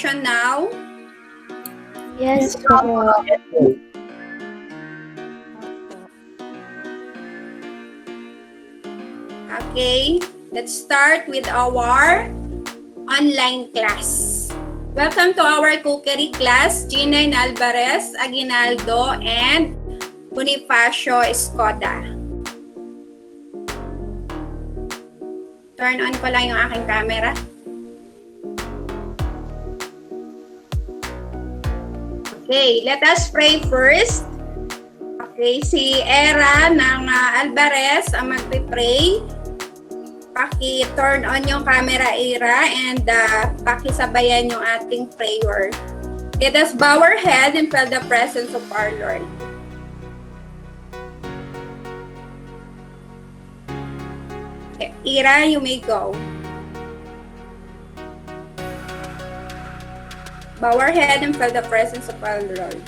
connection now? Yes, po. Okay, let's start with our online class. Welcome to our cookery class, Gina Alvarez, Aguinaldo, and Bonifacio Escoda. Turn on ko lang yung aking camera. Okay, let us pray first. Okay, si Era ng Alvarez ang magpipray. Paki-turn on yung camera, Era, and pakisabayan yung ating prayer. Let us bow our head and feel the presence of our Lord. Okay, Era, you may go. Bow our head and feel the presence of our Lord.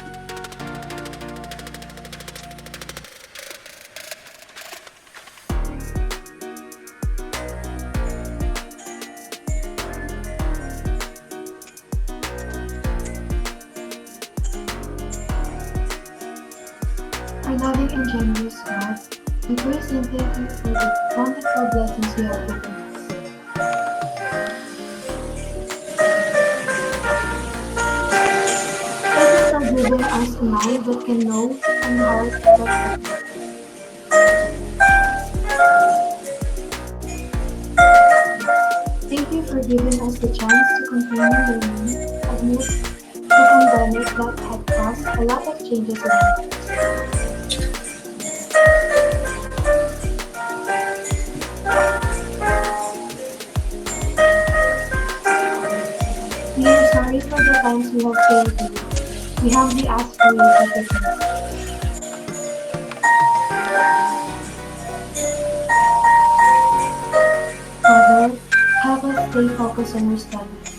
Our loving and generous God, we praise and thank you for the wonderful blessings you have given us. Let us not given us a mind that can know and heart that can. Thank you for giving us the chance to continue learning amidst the pandemic that had caused a lot of changes in our lives. We are sorry for the times we have failed you. We humbly ask for your forgiveness. Father, help us stay focused on our studies.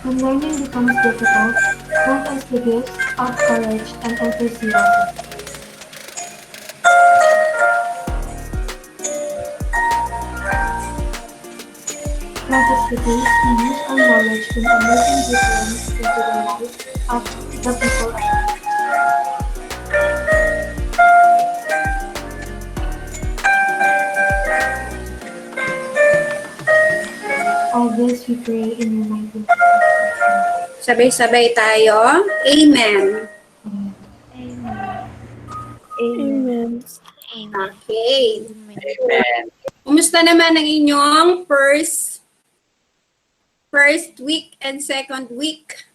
When learning becomes difficult, grant us the gifts of courage and enthusiasm. Grant us the grace to use our knowledge to make a difference into the lives of the people around us. All this we pray in your mighty name. Sabay-sabay tayo. Amen. Amen. Okay. Amen. Kumusta naman ang inyong first week and second week?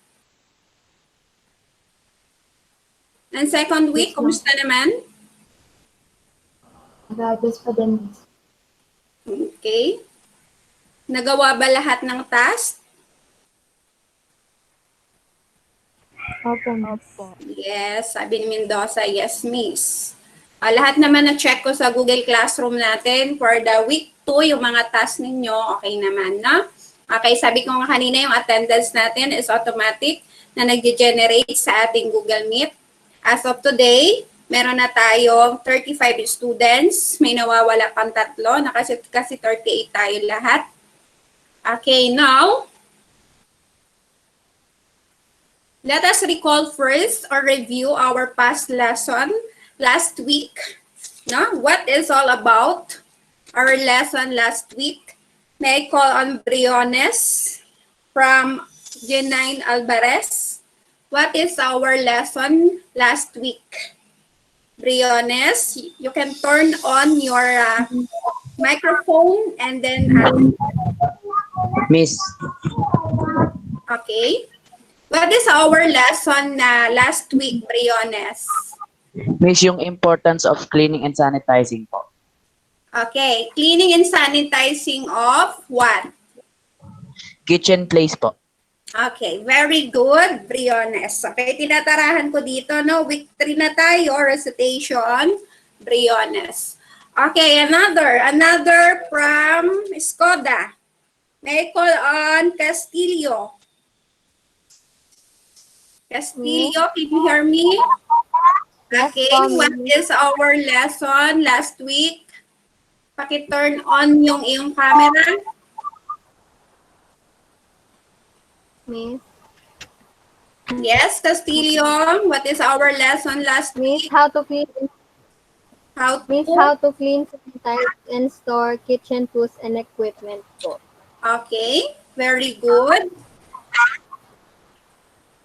And second week, kumusta naman? God is for them. Okay. Nagawa ba lahat ng task? Opo. Yes, sabi ni Mendoza, yes, miss. Lahat naman na-check ko sa Google Classroom natin for the week 2, yung mga task ninyo, okay naman, no? Okay, sabi ko nga kanina, yung attendance natin is automatic na nag-generate sa ating Google Meet. As of today, meron na tayong 35 students, may nawawala pang 3, kasi 38 tayo lahat. Okay, now, let us recall first or review our past lesson last week. No? What is all about our lesson last week? May I call on Briones from Janine Alvarez. What is our lesson last week? Briones, you can turn on your microphone and then Miss, okay. What is our lesson last week, Briones? Miss, yung importance of cleaning and sanitizing po. Okay, cleaning and sanitizing of what? Kitchen place po. Okay, very good, Briones. Okay, tinatarahan ko dito, no? Week 3 na tayo, recitation, Briones. Okay, another from Escoda. May I call on Castillo. Castillo, can you hear me? Okay, what is our lesson last week? Paki-turn on yung iyong camera. Miss. Yes, Castillo. What is our lesson last Miss, week? how to clean How how to clean, sanitize, and store kitchen tools and equipment po. Okay, very good.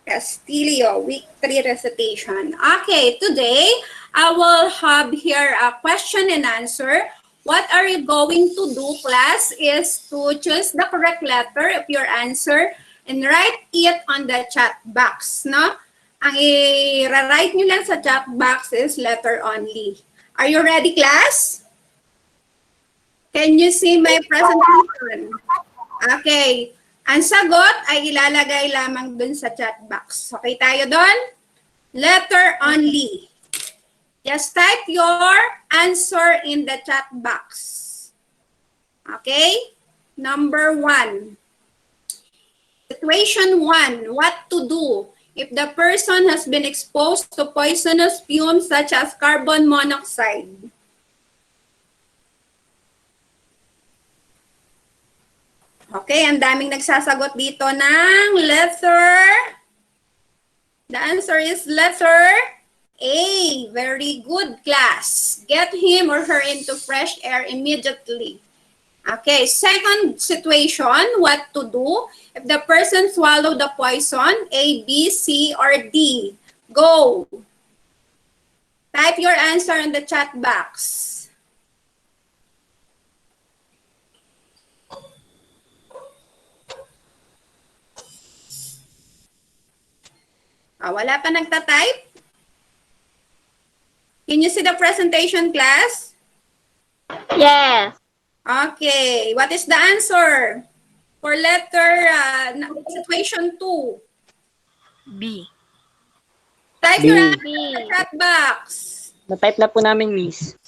Castillo, week 3 recitation. Okay, today I will have here a question and answer. What are you going to do, class, is to choose the correct letter of your answer and write it on the chat box, no? Ang i-write nyo lang sa chat box is letter only. Are you ready, class? Can you see my presentation? Okay. Ang sagot ay ilalagay lamang dun sa chat box. Okay tayo dun? Letter only. Just type your answer in the chat box. Okay? Number 1. Situation 1. What to do if the person has been exposed to poisonous fumes such as carbon monoxide? Okay, ang daming nagsasagot dito ng letter. The answer is letter A. Very good, class. Get him or her into fresh air immediately. Okay, second situation, what to do if the person swallowed the poison, A, B, C, or D? Go. Type your answer in the chat box. Wala pa nagta-type? Can you see the presentation, class? Yes. Okay. What is the answer for letter situation 2? B. Type B. your answer in the chat box. Na-type na po namin, Miss.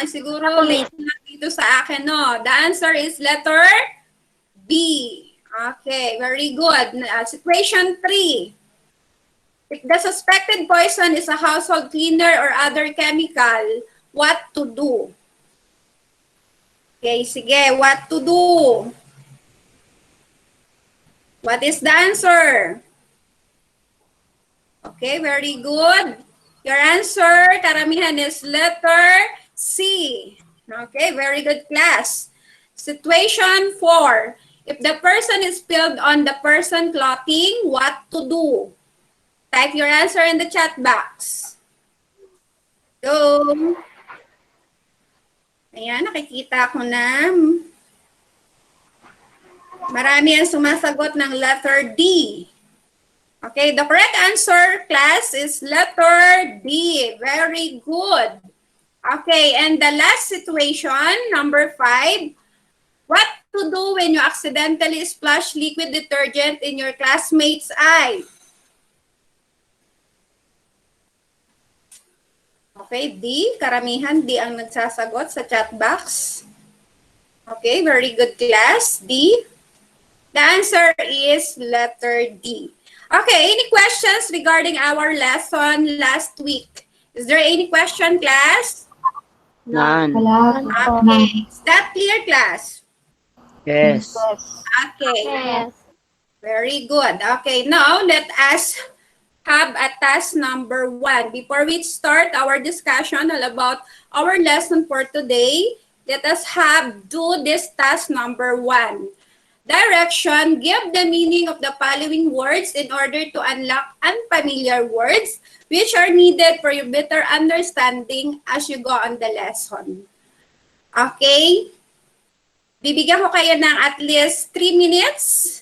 Siguro late na dito sa akin, no? The answer is letter B. Okay, very good. Situation 3. If the suspected poison is a household cleaner or other chemical, what to do? Okay, sige, what to do? What is the answer? Okay, very good. Your answer, karamihan, is letter C. Okay, very good, class. Situation 4. If the person is spilled on the person clothing, what to do? Type your answer in the chat box. Go. Ayan, nakikita ko na. Marami ang sumasagot ng letter D. Okay, the correct answer, class, is letter D. Very good. Okay, and the last situation, number 5. What to do when you accidentally splash liquid detergent in your classmate's eye? Okay, D. Karamihan D ang nagsasagot sa chat box. Okay, very good, class. D. The answer is letter D. Okay, any questions regarding our lesson last week? Is there any question, class? None. Wala. Okay, is that clear, class? Yes. Okay, Yes. very good. Okay, now let us have a task number 1. Before we start our discussion all about our lesson for today, let us do this task number 1. Direction, give the meaning of the following words in order to unlock unfamiliar words which are needed for your better understanding as you go on the lesson. Okay? Bibigyan ko kayo ng at least 3 minutes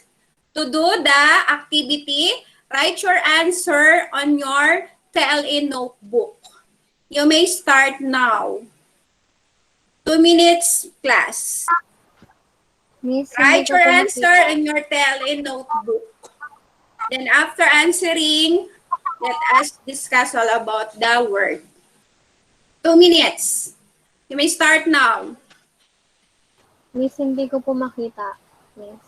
to do the activity. Write your answer on your TLE notebook. You may start now. 2 minutes, class. Miss, Write hindi ko your po answer makita. in your TLE notebook. Then after answering, let us discuss all about the word. 2 minutes. You may start now. Miss, hindi ko po makita. Miss.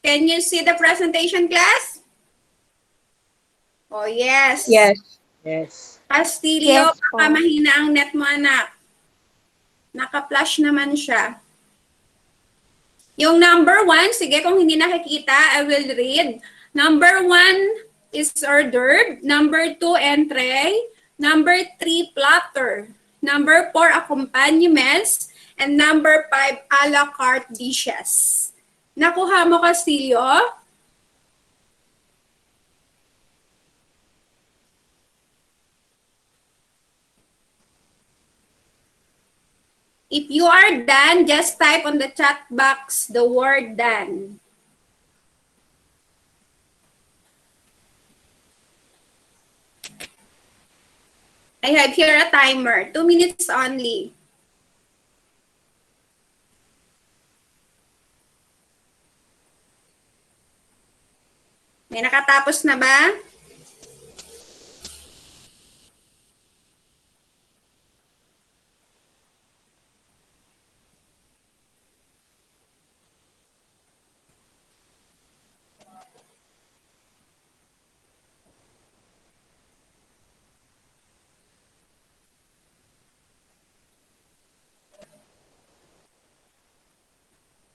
Can you see the presentation, class? Oh, yes. Yes. Yes. Castillo, Yes po. baka mahina ang net mo, anak. Naka-flash naman siya. Yung number 1, sige kung hindi nakikita, I will read. Number 1 is hors d'oeuvre. Number 2, entree. Number 3, platter. Number 4, accompaniments. And number 5, a la carte dishes. Nakuha mo, Castillo? If you are done, just type on the chat box the word done. I have here a timer, 2 minutes only. May nakatapos na ba?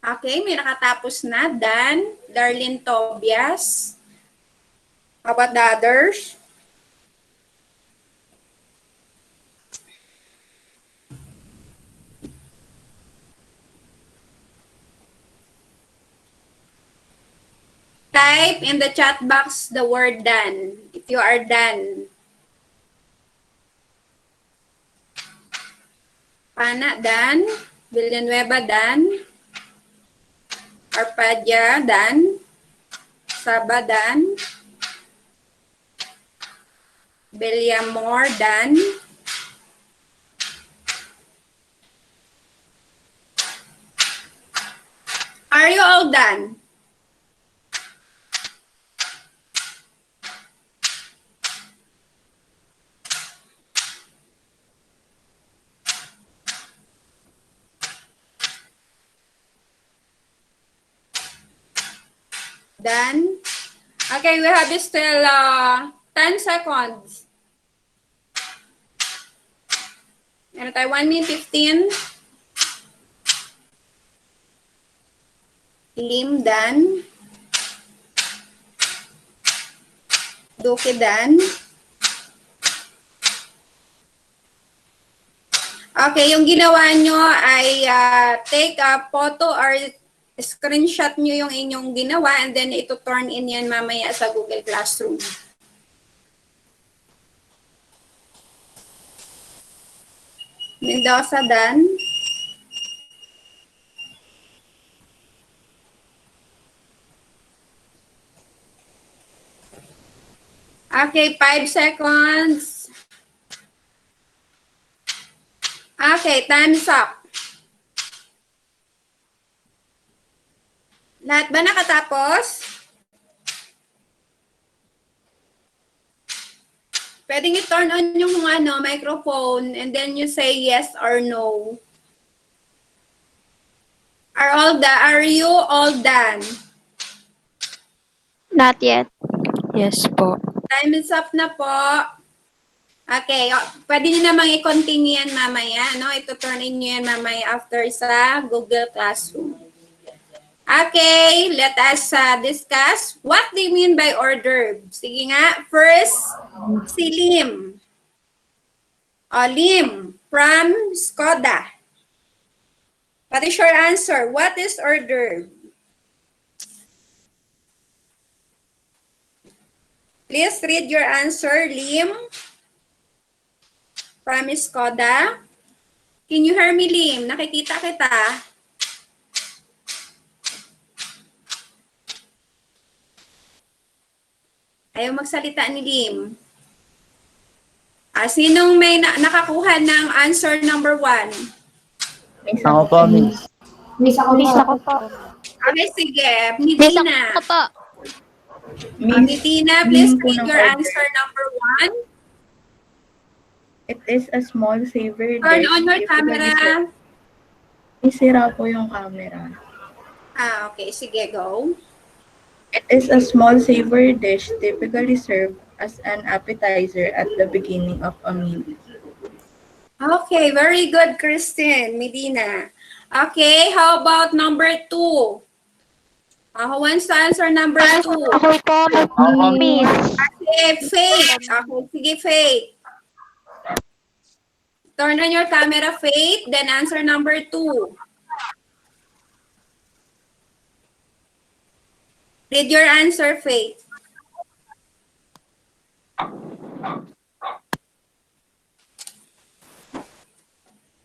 Okay, may nakatapos na. Dan, Darlene Tobias. How about the others? Type in the chat box the word done, if you are done. Pana, Dan. Villanueva, Dan. Arpadia, Dan. Saba, Dan. Bellamor, Dan. Are you all done? Done? Okay, we have still 10 seconds. Meron tayo 1 minute 15. Lim, done. Duki, done. Okay, yung ginawa nyo ay take a photo or screenshot nyo yung inyong ginawa and then ito turn in yan mamaya sa Google Classroom. Mendoza, done. Okay, 5 seconds. Okay, time's up. Lahat ba nakatapos? Pwedeng i-turn on yung microphone and then you say yes or no. Are you all done? Not yet. Yes po. Time is up na po. Okay, pwede nyo namang i-continue yan mamaya. No? Ito-turn-in nyo yan mamaya after sa Google Classroom. Okay, let us discuss what do you mean by hors d'oeuvre. Sige nga, first, si Lim. Lim, from Skoda. What is your answer? What is hors d'oeuvre? Please read your answer, Lim. From Skoda. Can you hear me, Lim? Nakikita kita. Ayaw magsalita ni Lim. Sinong may nakakuha ng answer number 1? Ako po, Miss. Miss ako po. Okay, sige. Nitina. Nitina, please read your answer number 1. It is a small savor dish. Turn on your camera. Isira po yung camera. Okay. Sige, go. It is a small savor dish typically served as an appetizer at the beginning of a meal. Okay, very good, Christine Medina. Okay, how about number 2? Who wants to answer number 2? Ako po, Miss. Okay, Faith. Okay, sige, Faith. Turn on your camera, Faith, then answer number 2. Read your answer, Faith.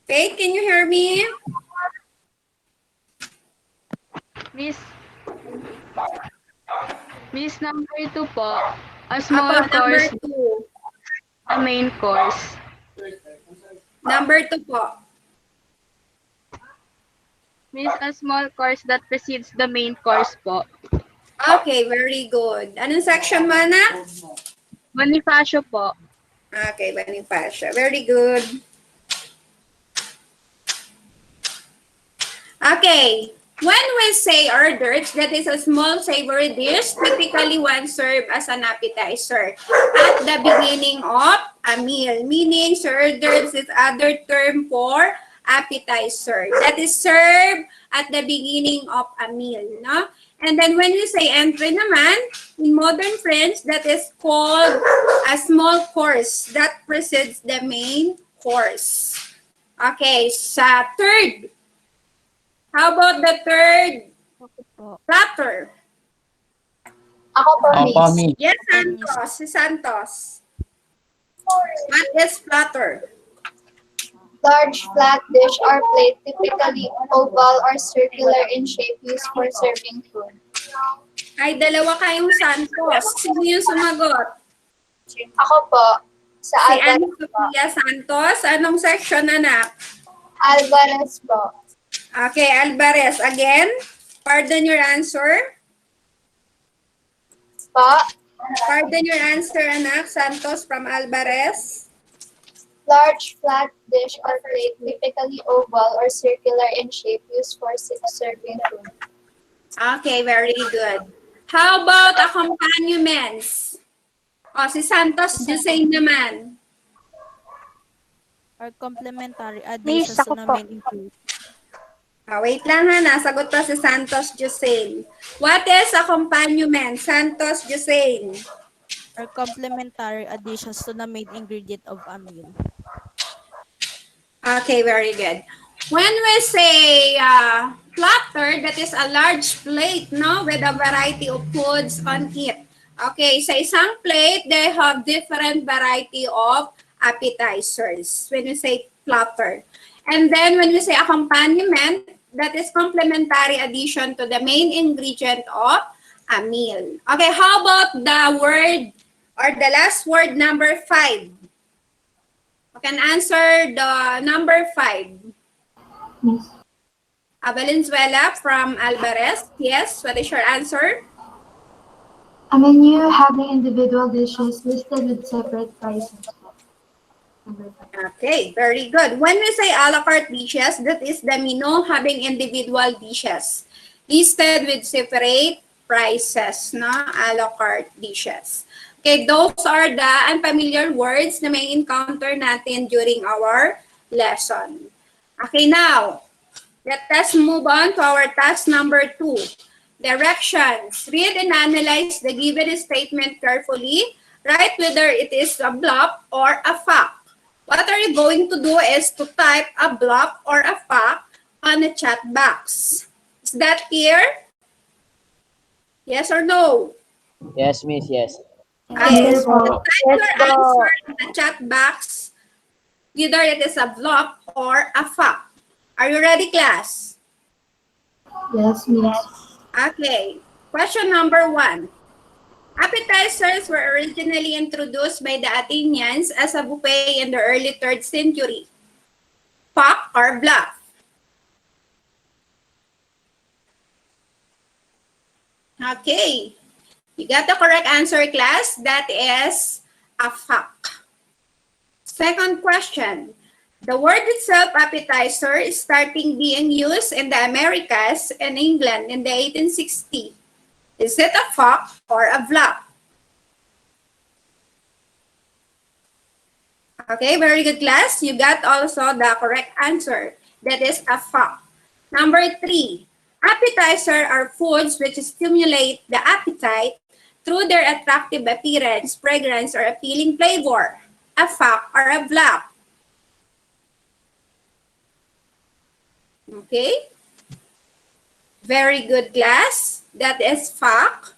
Faith, can you hear me? Miss number 2 po, a small Apo, number course, 2. a main course. Number 2 po. Miss, a small course that precedes the main course po. Okay, very good. Anong section mo, anak? Bonifacio po. Okay, Bonifacio. Very good. Okay. When we say hors d'oeuvres, that is a small savory dish, typically one served as an appetizer at the beginning of a meal. Meaning, hors d'oeuvres is other term for appetizer. That is served at the beginning of a meal, no? And then when we say entree naman, in modern French, that is called a small course that precedes the main course. Okay, sa third. How about the third platter? Ako po, Miss. Yes, Santos. Si Santos. What is platter? Large flat dish or plate, typically oval or circular in shape, used for serving food. Ay, dalawa kayong Santos. Sino yung sumagot? Ako po, sa Si Alvarez Anne po. Sofia Santos. Anong section, anak? Alvarez po. Okay, Alvarez. Again, pardon your answer. Po, Pardon your answer, anak. Santos from Alvarez. large flat dish or plate, typically oval or circular in shape, used for serving food. Okay, very good. How about accompaniments? O, si Santos Jusain naman. Or complementary Miss, additions ako to the po. main ingredient. Wait lang ha, nasagot pa si Santos Jusain. What is accompaniment? Santos Jusain. Or complementary additions to the main ingredient of a meal. Okay, very good. When we say platter, that is a large plate, no, with a variety of foods on it. Okay, sa isang plate, they have different variety of appetizers when we say platter. And then when we say accompaniment, that is complementary addition to the main ingredient of a meal. Okay, how about the word or the last word, number 5? You can answer the number 5. Miss. Valenzuela from Alvarez. Yes, what is your answer? A menu having individual dishes listed with separate prices. Number 5. Okay, very good. When we say a la carte dishes, that is the menu having individual dishes listed with separate prices, no? A la carte dishes. Okay, those are the unfamiliar words na may encounter natin during our lesson. Okay, now, let us move on to our task number 2. Directions. Read and analyze the given statement carefully. Write whether it is a bluff or a fact. What are you going to do is to type a bluff or a fact on the chat box. Is that clear? Yes or no? Yes, Miss, yes. Okay, Yes, so po. type your answer in the chat box. Either it is a bluff or a fact. Are you ready, class? Yes, Miss. Okay. Question number 1. Appetizers were originally introduced by the Athenians as a buffet in the early 3rd century. Fact or bluff? Okay. You got the correct answer, class. That is a fact. Second question. The word itself, appetizer, is starting being used in the Americas and England in the 1860s. Is it a fact or a bluff? Okay, very good class. You got also the correct answer. That is a fact. Number 3, appetizer are foods which stimulate the appetite through their attractive appearance, fragrance, or appealing flavor. A fact or a bluff? Okay. Very good class. That is fact.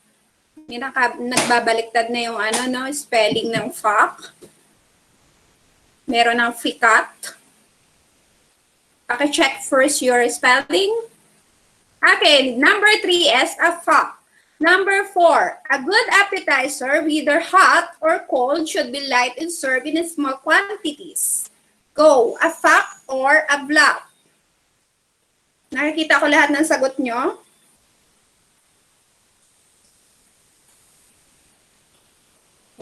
Nagbabaliktad na yung spelling ng fact. Meron ng fikat. Check first your spelling. Okay, number 3 is a fact. Number 4, a good appetizer, whether hot or cold, should be light and served in small quantities. Go, a fact or a bluff? Nakikita ko lahat ng sagot nyo.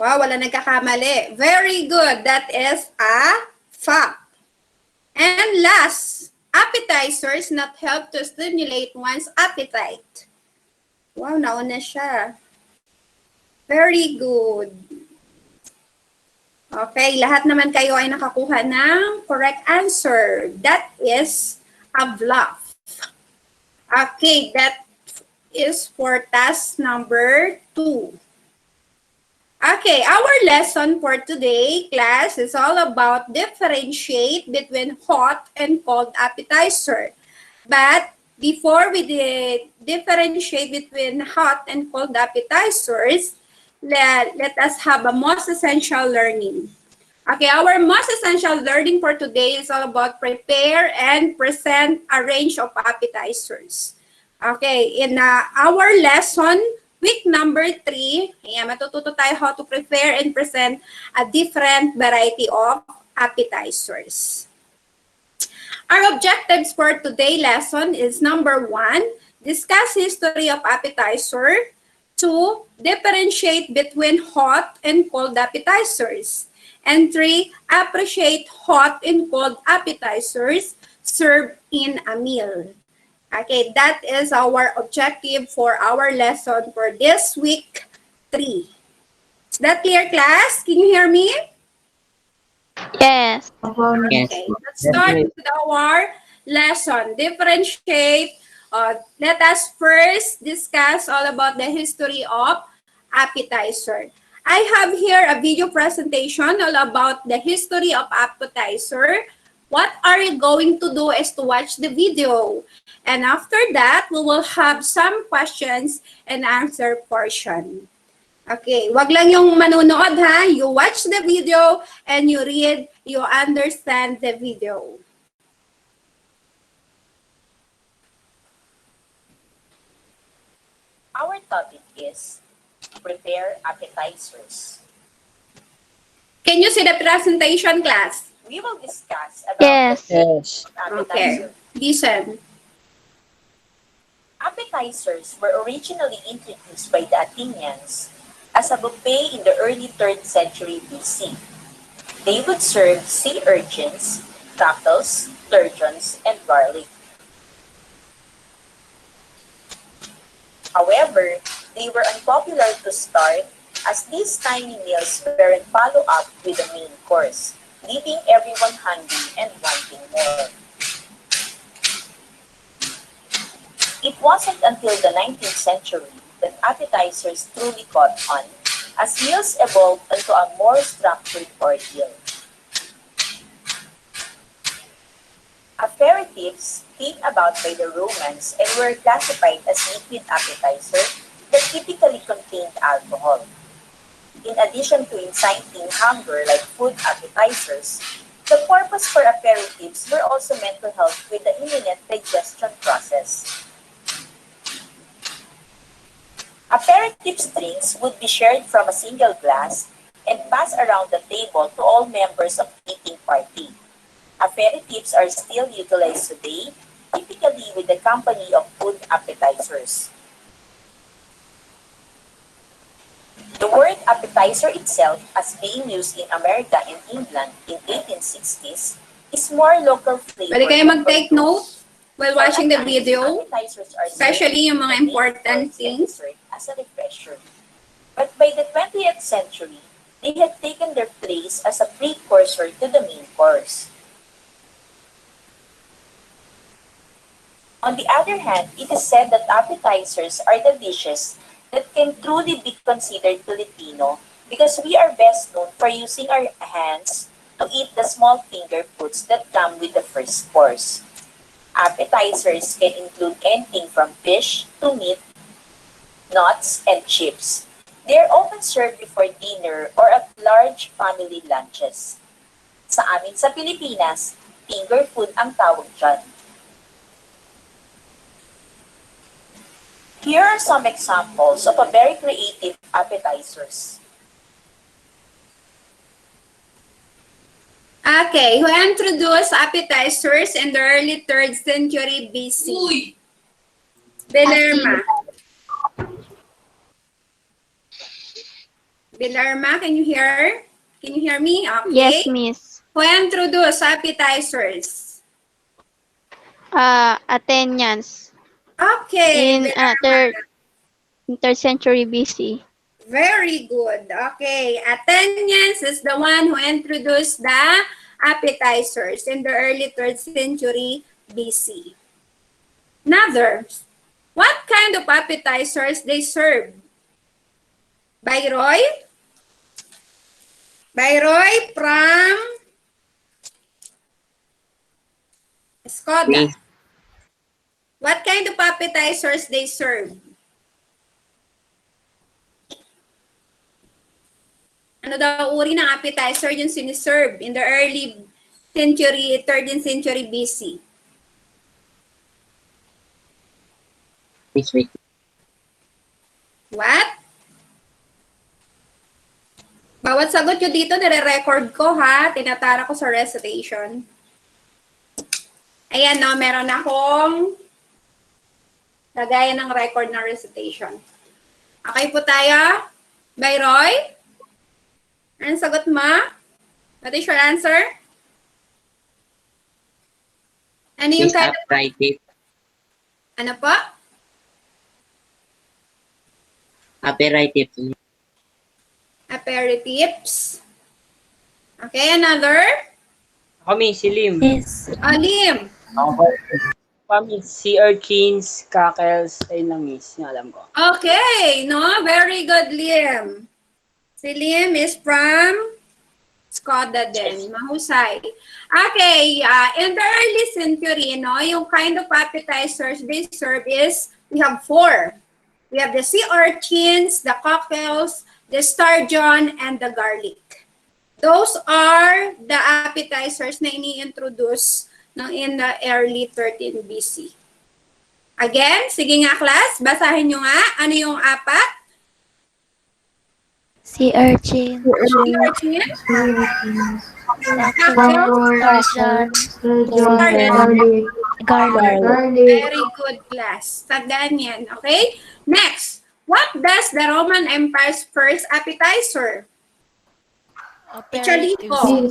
Wow, wala nagkakamali. Very good. That is a fact. And last, appetizers not help to stimulate one's appetite. Wow, nauna siya. Very good. Okay, lahat naman kayo ay nakakuha ng correct answer. That is a bluff. Okay, that is for task number 2. Okay, our lesson for today, class, is all about differentiate between hot and cold appetizer. But before we differentiate between hot and cold appetizers, let us have a most essential learning. Okay, our most essential learning for today is all about prepare and present a range of appetizers. Okay, in our lesson, week number 3, matututo tayo how to prepare and present a different variety of appetizers. Our objectives for today's lesson is number 1, discuss history of appetizer. 2, differentiate between hot and cold appetizers. And 3, appreciate hot and cold appetizers served in a meal. Okay, that is our objective for our lesson for this week 3. Is that clear, class? Can you hear me? Yes. Okay, let's start with our lesson. Differentiate. Let us first discuss all about the history of appetizer. I have here a video presentation all about the history of appetizer. What are you going to do is to watch the video. And after that, we will have some questions and answer portion. Okay, wag lang yung manunood ha. You watch the video and you read, you understand the video. Our topic is prepare appetizers. Can you see the presentation, class? We will discuss about Yes. Yes. appetizer. Okay, listen. Appetizers were originally introduced by the Athenians as a buffet in the early 3rd century BC. They would serve sea urchins, cockles, sturgeons, and garlic. However, they were unpopular to start as these tiny meals weren't followed up with a main course, leaving everyone hungry and wanting more. It wasn't until the 19th century that appetizers truly caught on, as meals evolved into a more structured ordeal. Aperitifs came about by the Romans and were classified as liquid appetizers that typically contained alcohol. In addition to inciting hunger like food appetizers, the purpose for aperitifs were also meant to help with the imminent digestion process. Aperitif drinks would be shared from a single glass and passed around the table to all members of the eating party. Aperitifs are still utilized today, typically with the company of food appetizers. The word appetizer itself, as being used in America and England in 1860s, is more local flavor. Pwede kayo mag-take note while watching the video, especially yung mga important things. As a refresher. But by the 20th century, they had taken their place as a precursor to the main course. On the other hand, it is said that appetizers are the dishes that can truly be considered Filipino because we are best known for using our hands to eat the small finger foods that come with the first course. Appetizers can include anything from fish to meat, nuts, and chips. They are often served before dinner or at large family lunches. Sa amin sa Pilipinas, finger food ang tawag dyan. Here are some examples of a very creative appetizers. Okay, who introduced appetizers in the early 3rd century BC? Belerma. Belerma, can you hear? Can you hear me? Okay. Yes, Miss. Who introduced appetizers? Athenians Okay. in Belerma. 3rd century BC. Very good. Okay. Athenians is the one who introduced the appetizers in the early 3rd century BC. Another. What kind of appetizers they serve? Bayroy? Bayroy from Skoda. Miss. What kind of appetizers they serve? Ano daw uri ng appetizer yung siniserve in the early century, 13th century BC? Miss, wait. What? Bawat sagot nyo dito, nire-record ko ha. Tinatara ko sa recitation. Ayan no, meron akong lagayan ng record ng recitation. Okay po tayo? Bayroy? Anong sagot mo? What is your answer? Ano yung Miss, kind of... aperitif. Ano po? Aperitif. Aperitifs. Okay, another? Ako, Miss, si Lim. Alim. Miss, sea urchins, cockles, ayun lang, Miss. Yung alam ko. Okay, no? Very good, Liam. Si Liam is from Skoda din. Mahusay. Okay, in the early century, no, yung kind of appetizers they serve is, we have 4. We have the sea urchins, the cockles, the sturgeon, and the garlic. Those are the appetizers na ini-introduce in the early 13 BC. Again, sige nga class, basahin nyo nga. Ano yung 4? Sea urchin. Sea urchin? Garlic. Very good class. Tandaan yan, okay? Next, what does the Roman Empire's first appetizer? Ichaliko.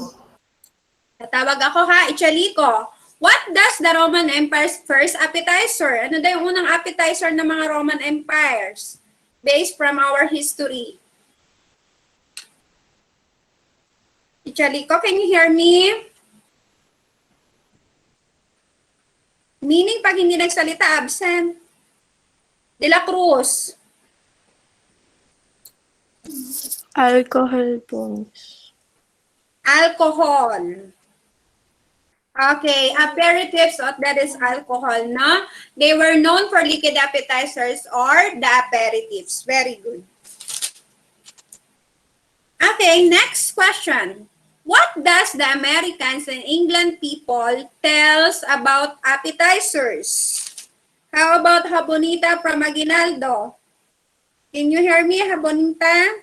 Tatawag ako ha, Ichaliko. What does the Roman Empire's first appetizer? Ano daw yung unang appetizer ng mga Roman Empires? Based from our history. Ichaliko, can you hear me? Meaning, pag hindi nagsalita, absent. De la Cruz. Alcohol po. Alcohol. Okay, aperitifs, that is alcohol, no? They were known for liquid appetizers or the aperitifs. Very good. Okay, next question. What does the Americans and England people tells about appetizers? How about Habonita from Aguinaldo? Can you hear me, Habonita?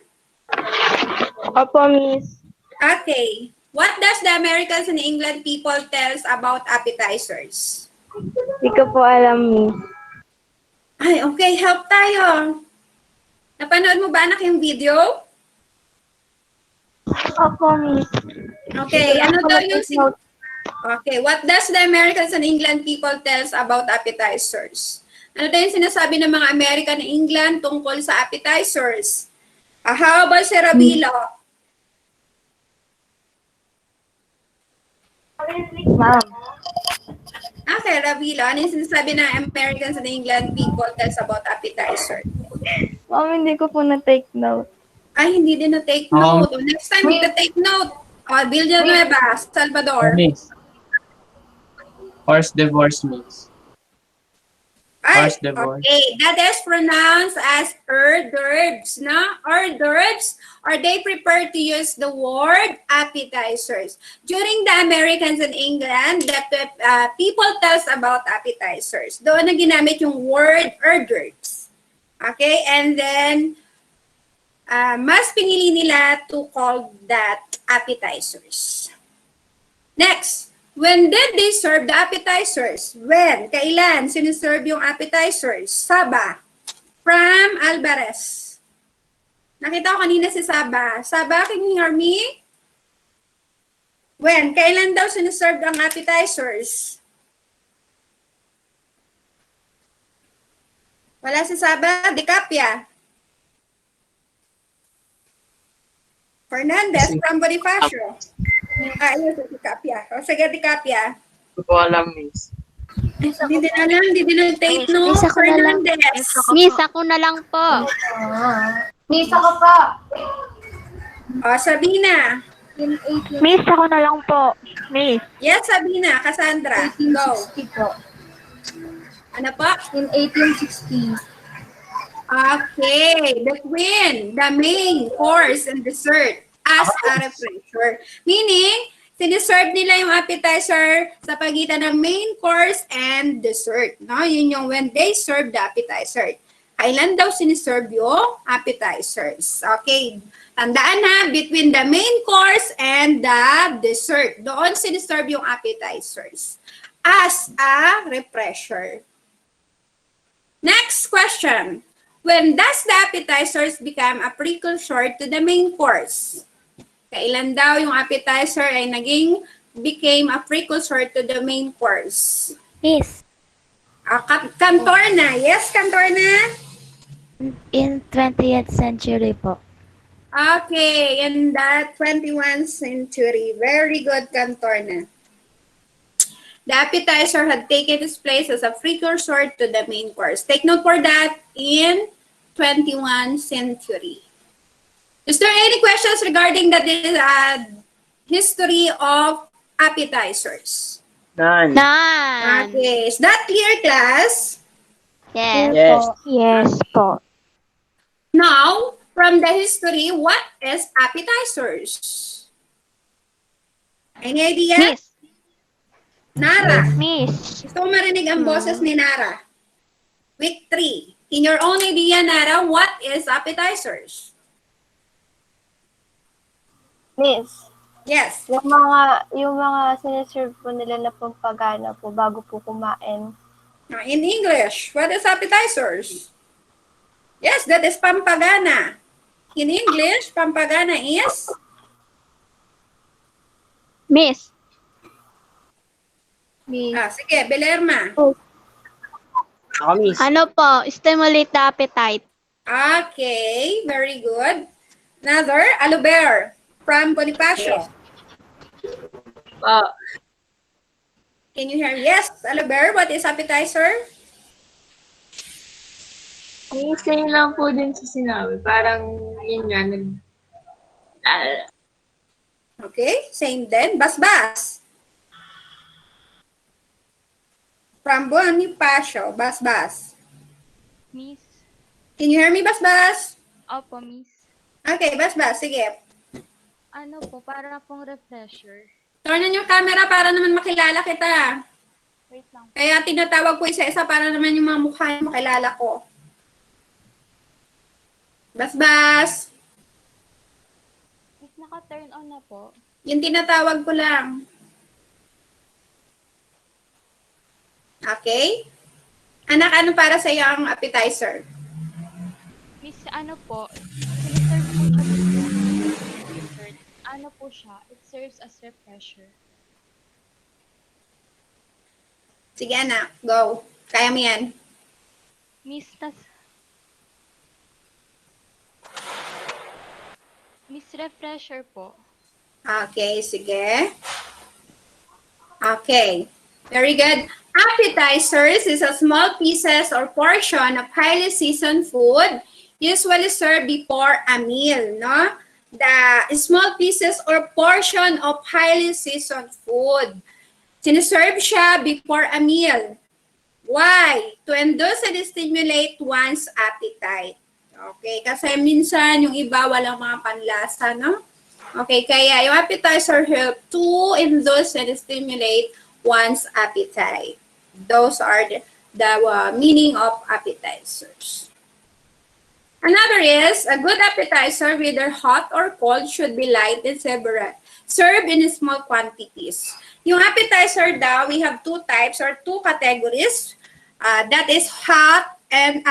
Opo, Miss. Okay. What does the Americans and England people tells about appetizers? Hindi ko po alam, Miss. Ay, okay. Help tayo. Napanood mo ba anak yung video? Opo, Miss. Okay. Ano daw yung... Okay. What does the Americans and England people tells about appetizers? Ano daw yung sinasabi ng mga American and England tungkol sa appetizers? How about si Rabilo? Ma'am. Okay, Ravilo, ano yung sinasabi ng Americans and England people tells about appetizer? Ma'am, hindi ko po na-take note. Ay, hindi din na-take note. Next time, take note. Villanueva, Salvador. Miss. Horse divorce, miss. Ay, Horse divorce. okay. That is pronounced as hors d'oeuvres, no? Hors d'oeuvres, or they prefer to use the word appetizers. During the Americans in England, the people tells about appetizers. Doon na ginamit yung word hors d'oeuvres. Okay? And then, mas pinili nila to call that appetizers. Next. When did they serve the appetizers? When? Kailan? Siniserve yung appetizers? Saba. From Alvarez. Nakita ko kanina si Saba. Saba, can you hear me? When? Kailan daw siniserve ang appetizers? Wala si Saba. Dicapia. Fernandez from Bonifacio. Ayun, si Dicapia. O, sige, Dicapia. Hindi ko alam, miss. Hindi din alam, hindi din take no. Miss, ako na lang. Fernandez. Miss, ako na lang po. Miss, ako pa. O, Sabina. Miss, ako na lang po. Miss. Yes, Sabina. Cassandra. Go. 1860 po. Ano po? In 1860. Okay. The queen, the main course and dessert as a refresher. Meaning, siniserve nila yung appetizer sa pagitan ng main course and dessert. No? Yun yung when they serve the appetizer. Kailan daw siniserve yung appetizers? Okay. Tandaan na, between the main course and the dessert. Doon siniserve yung appetizers as a refresher. Next question. When does the appetizers become a precursor to the main course? Kailan daw yung appetizer ay became a precursor to the main course? Miss. Cantorna. Yes, Cantorna? In 20th century po. Okay, in the 21st century. Very good, Cantorna. The appetizer had taken its place as a precursor to the main course. Take note for that in 21st century. Is there any questions regarding the history of appetizers? None. None. Okay, is that clear, class? Yes. Yes. Yes po. Now, from the history, what is appetizers? Any idea? Miss. Nara, Miss. gusto ko marinig ang boses ni Nara. Week 3. In your own idea, Nara, what is appetizers? Miss, Yes. yung mga siniserve po nila na pampagana po bago po kumain. In English, what is appetizers? Yes, that is pampagana. In English, pampagana is? Miss. Sige, Belerma. Ako, miss. Ano po? Stimulate the appetite. Okay, very good. Another, Aluber from Bonifacio. Can you hear? Yes, Aluber, what is appetizer? Same lang po din sa sinabi. Parang yun nga, Okay, same then. Basbas. From Bonifacio, Basbas. Miss. Can you hear me, Basbas? Opo, miss. Okay, Basbas, sige. Ano po? Para pong refresher. Turnan yung camera para naman makilala kita. Wait lang. Kaya tinatawag ko isa-isa para naman yung mga mukha yung makilala ko. Basbas. Miss, naka-turn on na po. Yung tinatawag ko lang. Okay? Anak, ano para sa iyo ang appetizer? Miss, ano po? Siniserve po siya dessert. Ano po siya? It serves as refresher. Sige, anak. Go. Kaya mo yan. Miss, Miss, refresher po. Okay, sige. Okay, very good. Appetizers is a small pieces or portion of highly seasoned food usually served before a meal, no? The small pieces or portion of highly seasoned food. Siniserve siya before a meal. Why? To induce and stimulate one's appetite. Okay, kasi minsan yung iba walang mga panlasa, no? Okay, kaya yung appetizer help to induce and stimulate one's appetite. Those are the meaning of appetizers. Another is, a good appetizer, whether hot or cold, should be light and served in small quantities. Yung appetizer daw, we have two types or two categories. That is hot and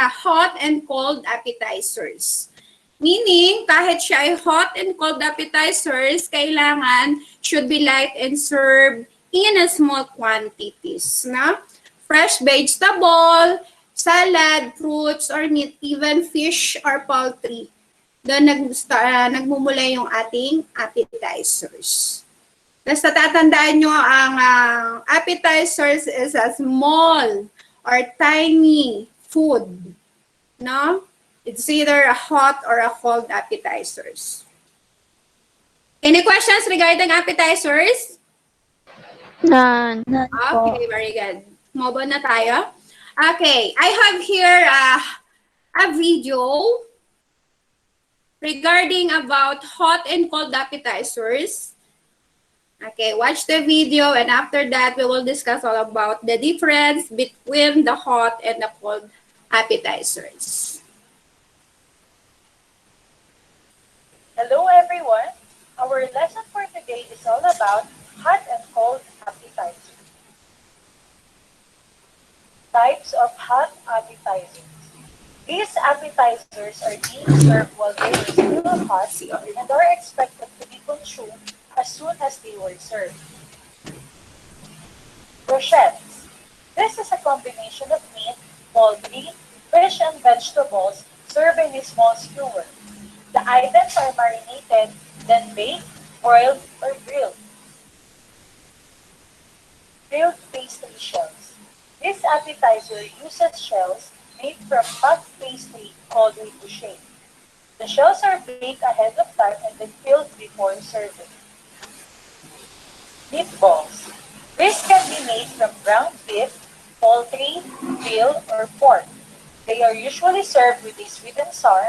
cold appetizers. Meaning, kahit siya ay hot and cold appetizers, kailangan should be light and served in a small quantities. No? Fresh vegetable, salad, fruits, or meat, even fish or poultry. Doon nagmumula yung ating appetizers. Tapos natatandaan nyo ang appetizers is a small or tiny food. No? It's either a hot or a cold appetizers. Any questions regarding appetizers? None. Okay, very good. Move on na tayo. Okay, I have here a video regarding about hot and cold appetizers. Okay, watch the video and after that we will discuss all about the difference between the hot and the cold appetizers. Hello everyone! Our lesson for today is all about hot and cold appetizers. Types of hot appetizers. These appetizers are being served while they are still hot and are expected to be consumed as soon as they were served. Brochettes. This is a combination of meat, poultry, fish, and vegetables served in a small skewer. The items are marinated, then baked, broiled, or grilled. Grilled pastry shells. This appetizer uses shells made from puff pastry called ricochet. The shells are baked ahead of time and then filled before serving. Meatballs. This can be made from ground beef, poultry, veal, or pork. They are usually served with a sweet and sour,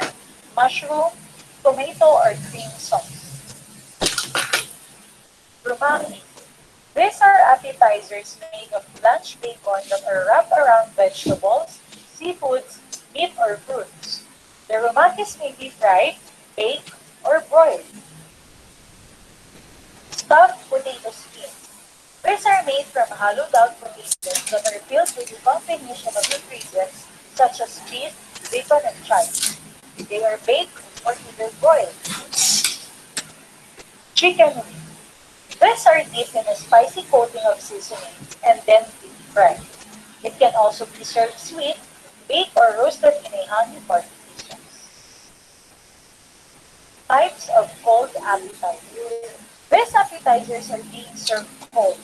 mushroom, tomato, or cream sauce. Rumaki. These are appetizers made of blanched bacon that are wrapped around vegetables, seafoods, meat, or fruits. The rumakis may be fried, baked, or broiled. Stuffed potato skins. These are made from hollowed-out potatoes that are filled with a combination of ingredients such as cheese, bacon, and chives. They are baked or either broiled. Chicken wings. These are dipped in a spicy coating of seasoning and then deep fried. It can also be served sweet, baked, or roasted in a honey party sauce. Types of cold appetizers. These appetizers are being served cold.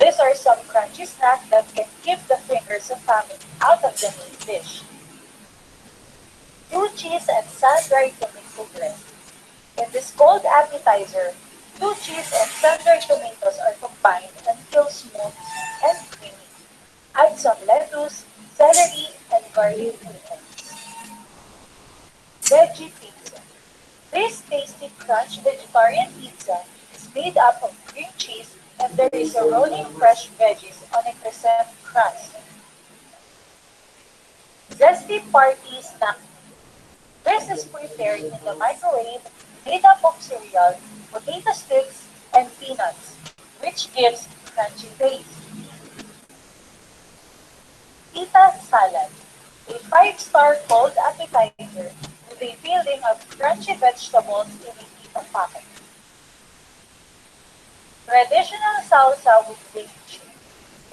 These are some crunchy snacks that can keep the fingers of family out of the main dish. Blue cheese and sun-dried tomato dressing. In this cold appetizer, blue cheese and sun-dried tomatoes are combined until smooth and creamy. Add some lettuce, celery, and garlic onions. Veggie pizza. This tasty crunch vegetarian pizza is made up of cream cheese and there is a rolling fresh veggies on a crescent crust. Zesty party snack. This is prepared in the microwave, made up of cereal, potato sticks, and peanuts, which gives crunchy taste. Pita salad, a 5-star cold appetizer with a filling of crunchy vegetables in a pita packet. Traditional salsa with baked cheese,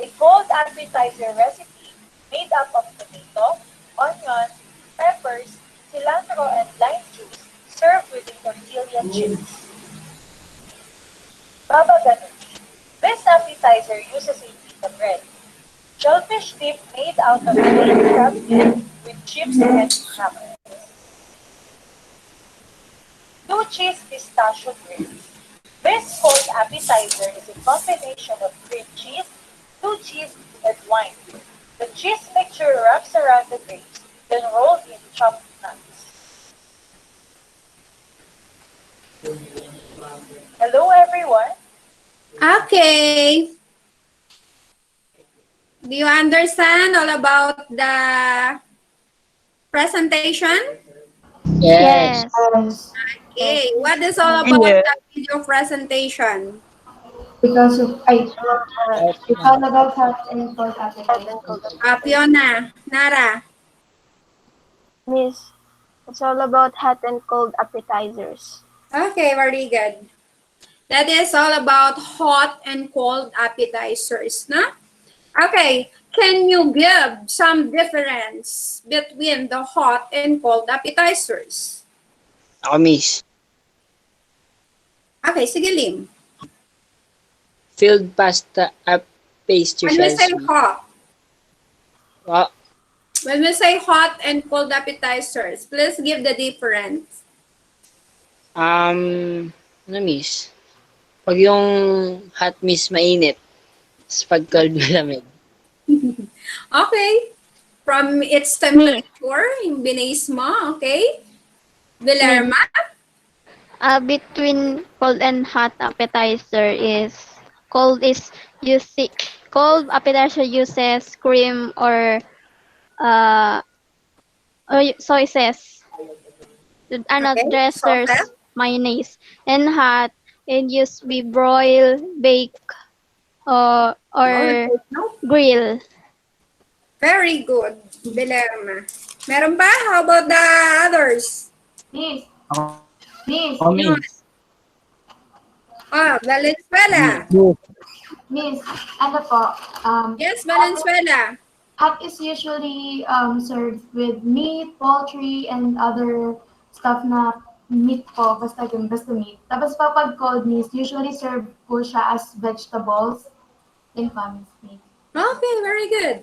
a cold appetizer recipe made up of tomato, onion, peppers, cilantro, and lime juice, served with a tortilla chips. Baba ganoush. This appetizer appetizer uses a pita bread. Shellfish dip made out of baked crab meat with chips and ham. Blue cheese pistachio drinks. This cold appetizer is a combination of cream cheese, blue cheese, and wine. The cheese mixture wraps around the grapes, then rolled in chopped nuts. Hello, everyone. Okay. Do you understand all about the presentation? Yes. Okay. What is all about Yeah. the video presentation? Because of, Right it's na. all about hot and cold appetizers. Fiona, Nara. Miss, it's all about hot and cold appetizers. Okay, very good. That is all about hot and cold appetizers, no? Okay, can you give some difference between the hot and cold appetizers? Ako, miss. Okay, sige Lim. Filled pasta pastry When we shells. say hot, Wa- when we say hot and cold appetizers, please give the difference. Ano, miss? Pag yung hot, miss, mainit. Tapos pag cold, malamig. Okay, from its temperature, yung binase mo, okay? Villerma? Between cold and hot appetizer is cold appetizer uses cream uh or soy sauce, Okay, dressers, sauce. mayonnaise, and hot and use we broil, bake, or grill. Very good, Villerma. Meron pa? How about the others? Miss, Miss, Ako, miss. Oh, Valenzuela. Miss, ano po, Yes, Valenzuela. hot is usually served with meat, poultry, and other stuff na meat po, basta yun, basta meat. Tapos pag cold meat, usually served po siya as vegetables in family meat. Okay, very good.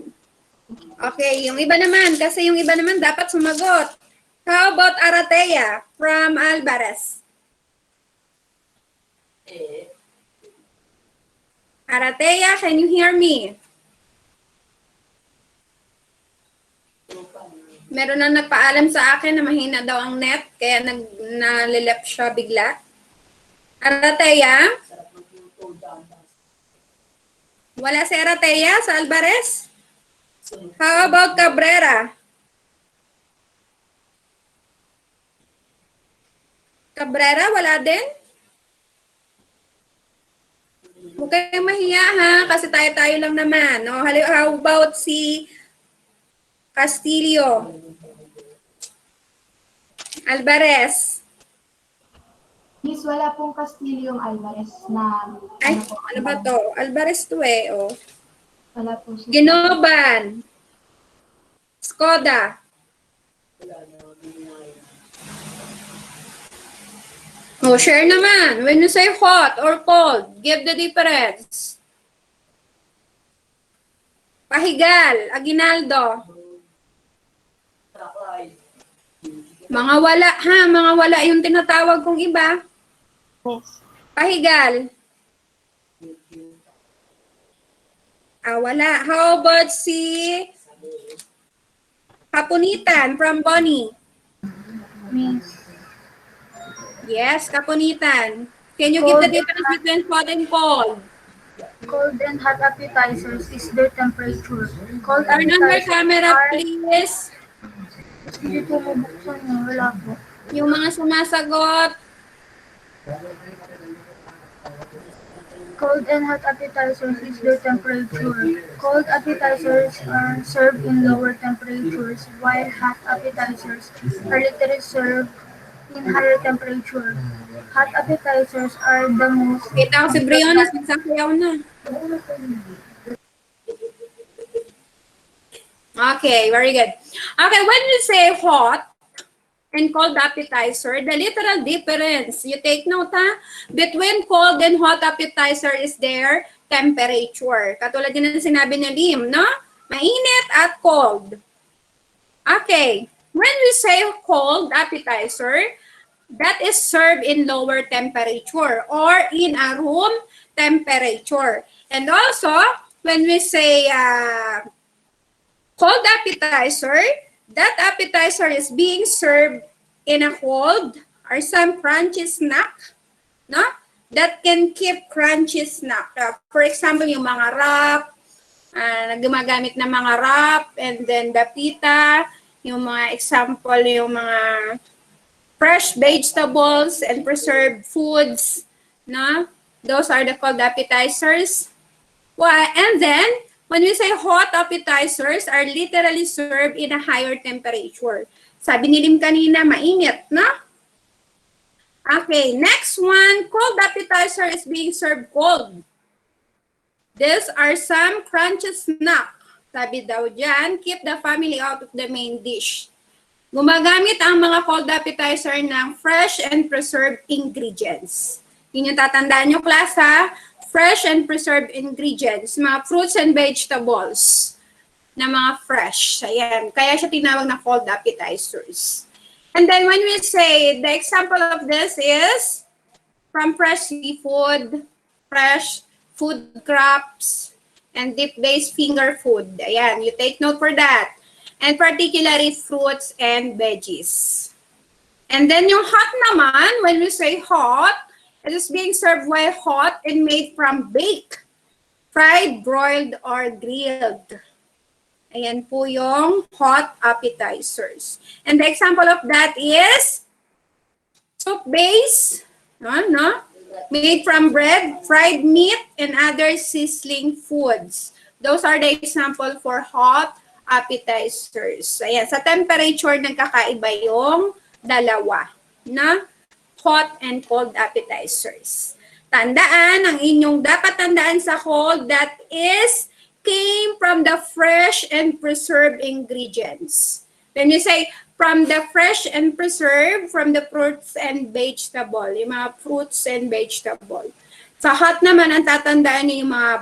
Okay, yung iba naman, kasi yung iba naman dapat sumagot. How about Aratea from Alvarez? Aratea, can you hear me? Meron na nagpaalam sa akin na mahina daw ang net, kaya nalilep siya bigla. Aratea? Wala si Aratea sa Alvarez? How about Cabrera? Cabrera, wala din? Huwag kayong mahiya ha, kasi tayo-tayo lang naman. No? How about si Castillo? Alvarez? Miss, wala pong Castillo yung Alvarez na Ay, po, ano ba to? Alvarez to eh, oh. Wala po siya. Ginoban. Skoda. Oh, share naman. When you say hot or cold, give the difference. Pahigal, Aguinaldo. Mga wala, ha? Mga wala yung tinatawag kong iba. Yes. Pahigal. Wala. How about si Kapunitan from Bonnie? Miss, Yes, Kapunitan. Can you give the difference between hot and cold? cold and hot appetizers is their temperature. Cold Turn on your appetizers camera, are... please. Hindi po mabuksan niya, wala po. Yung mga sumasagot. Cold and hot appetizers is their temperature. Cold appetizers are served in lower temperatures, while hot appetizers are literally served in higher temperature. Hot appetizers are the most... Kita ko si Briones, nagsasayaw na. Okay, very good. Okay, when you say hot, and cold appetizer, the literal difference, you take note ha, between cold and hot appetizer is their temperature. Katulad din ng sinabi ni Lim, no? Mainit at cold. Okay, when we say cold appetizer, that is served in lower temperature or in a room temperature. And also, when we say cold appetizer, that appetizer is being served in a cold or some crunchy snack, no? That can keep crunchy snack. For example, yung mga wrap, gumagamit ng mga wrap, and then the pita, yung mga example, yung mga fresh vegetables and preserved foods, no? Those are the cold appetizers. Well, and then, when we say hot appetizers are literally served in a higher temperature. Sabi ni Lim kanina, mainit, no? Okay, next one, cold appetizer is being served cold. These are some crunchy snack. Sabi daw dyan, keep the family out of the main dish. Gumagamit ang mga cold appetizer ng fresh and preserved ingredients. Yun yung tatandaan nyo, class, ha? Fresh and preserved ingredients, mga fruits and vegetables na mga fresh. Ayan. Kaya siya tinawag na cold appetizers. And then when we say, the example of this is from fresh seafood, fresh food crops, and dip-based finger food. Ayan. You take note for that. And particularly fruits and veggies. And then yung hot naman, when we say hot, it is being served while hot and made from baked, fried, broiled, or grilled. Ayan po yung hot appetizers. And the example of that is soup base, no? Made from bread, fried meat, and other sizzling foods. Those are the example for hot appetizers. Ayan, sa temperature nagkakaiba yung dalawa, na hot and cold appetizers. Tandaan, ang inyong dapat tandaan sa cold, that is came from the fresh and preserved ingredients. When you say from the fresh and preserved, from the fruits and vegetable, yung mga fruits and vegetable. Sa hot naman, ang tatandaan niyo yung mga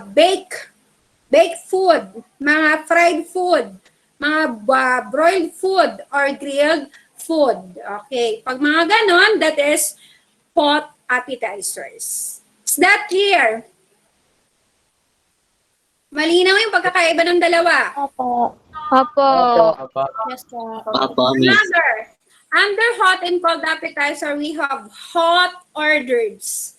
baked food, mga fried food, mga broiled food, or grilled food. Okay. Pag mga ganon, that is hot appetizers. Is that clear? Malinaw yung pagkakaiba ng dalawa. Opo. Yes, po. Under hot and cold appetizer, we have hot hors d'oeuvres.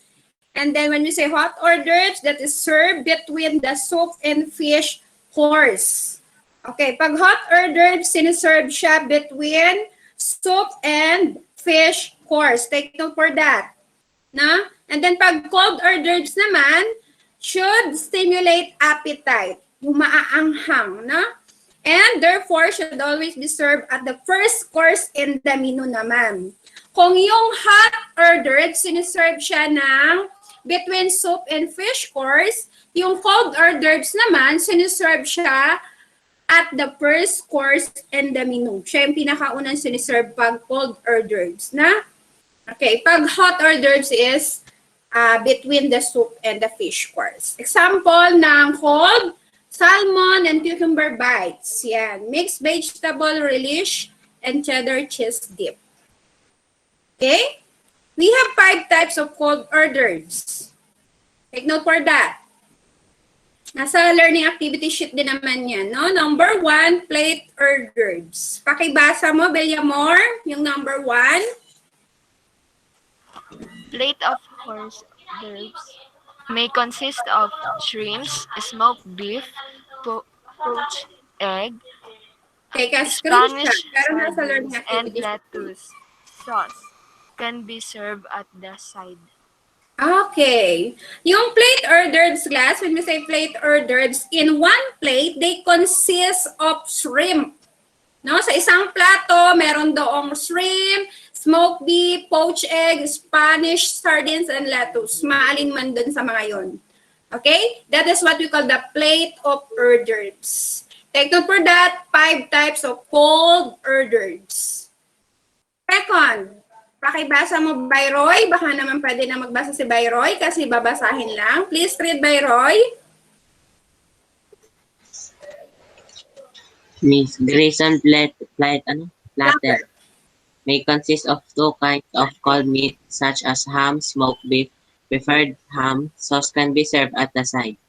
And then when we say hot hors d'oeuvres, that is served between the soup and fish course. Okay, pag hot hors d'oeuvres, siniserve siya between soup and fish course. Take note for that. Na? And then pag cold hors d'oeuvres naman, should stimulate appetite. Yung maaanghang, na? And therefore, should always be served at the first course in the menu naman. Kung yung hot hors d'oeuvres, siniserve siya ng between soup and fish course, yung cold hors d'oeuvres naman, siniserve siya at the first course in the menu. Siya yung pinakaunang siniserve pag cold hors d'oeuvres, na? Okay, pag hot hors d'oeuvres is between the soup and the fish course. Example ng cold, salmon and cucumber bites. Yan. Mixed vegetable relish and cheddar cheese dip. Okay? We have 5 types of cold hors d'oeuvres. Take note for that. Nasa learning activity sheet din naman yan, no? Number 1, plate hors d'oeuvres. Pakibasa mo, Belyamor, yung number 1. Plate of hors d'oeuvres may consist of shrimps, smoked beef, poached egg, Take a Spanish screenshot. Pero nasa learning sardines, and activity sheet. lettuce. Sauce can be served at the side. Okay. Yung plate hors d'oeuvres class, when we say plate hors d'oeuvres, in one plate, they consist of shrimp. No? Sa isang plato, meron doong shrimp, smoked beef, poached egg, Spanish sardines, and lettuce. Maalin man dun sa mga yon. Okay? That is what we call the plate of hors d'oeuvres. Take note for that, 5 types of cold hors d'oeuvres. Second, pakibasa mo Bayroy. Baka naman pwede na magbasa si Bayroy kasi babasahin lang. Please read Bayroy. Miss Grayson platter may consist of two kinds of cold meat such as ham, smoked beef, preferred ham. Sauce can be served at the side.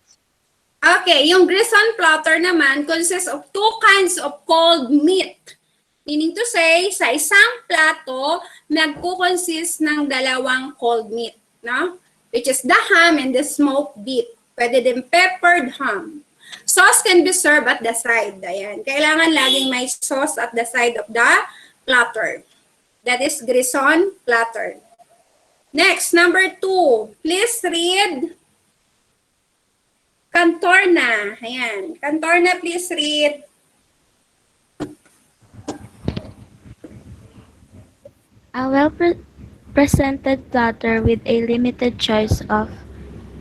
Okay, yung Grayson platter naman consists of two kinds of cold meat. Meaning to say, sa isang plato, nagko-consist ng dalawang cold meat, no? Which is the ham and the smoked beef. Pwede din peppered ham. Sauce can be served at the side. Ayan. Kailangan laging may sauce at the side of the platter. That is Grayson platter. Next, number 2. Please read Cantorna. Ayan. Cantorna, please read. A well-presented platter with a limited choice of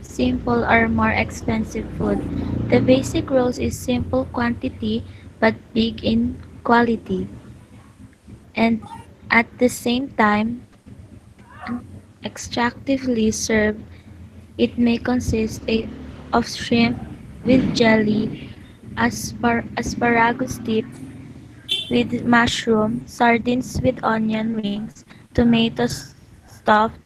simple or more expensive food. The basic rules is simple quantity but big in quality. And at the same time, extractively served, it may consist of shrimp with jelly, asparagus dip with mushroom, sardines with onion rings, tomatoes stuffed